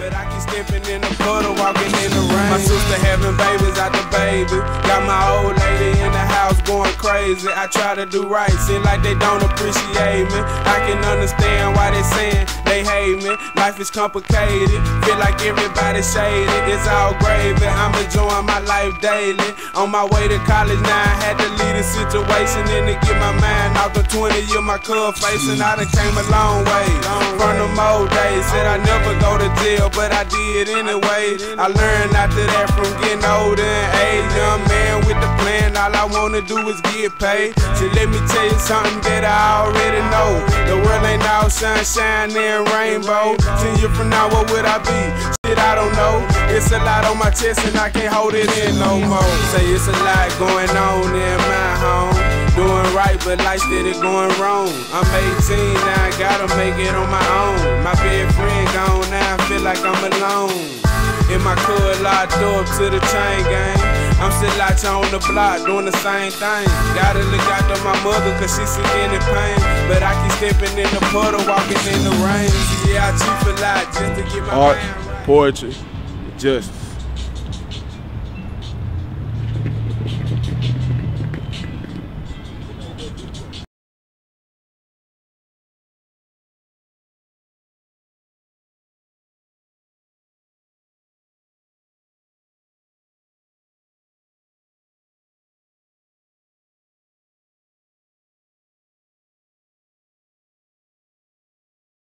but I keep stepping in the puddle, walking in the rain. My sister having babies out the baby. Got my old lady in the house going crazy. I try to do right, seem like they don't appreciate me. I can understand why they saying they hate me. Life is complicated, feel like everybody shaded. It's all gravy, I'm enjoying my life daily. On my way to college now, I had to leave the situation and to get my mind off the 20 year my cub facing. I done came a long way from them old days. Said I never go to jail, but I did anyway. I learned after that from getting older and age. Young man with the plan, all I wanna do is get paid. So let me tell you something that I already know. The world ain't all sunshine and rainbow. 10 years from now, what would I be? Shit, I don't know. It's a lot on my chest and I can't hold it in no more. Say it's a lot going on in my home. Doing right, but life steady going wrong. I'm 18 now, I gotta make it on my own. My best friend gone now, I feel like I'm alone. In my hood, locked up to the chain gang. I'm still out here on the block doing the same thing. Gotta look after my mother cause she's sick and in pain. But I keep stepping in the puddle, walking in the rain. Yeah, I cheat a lot just to get my art, mind right. poetry, justice.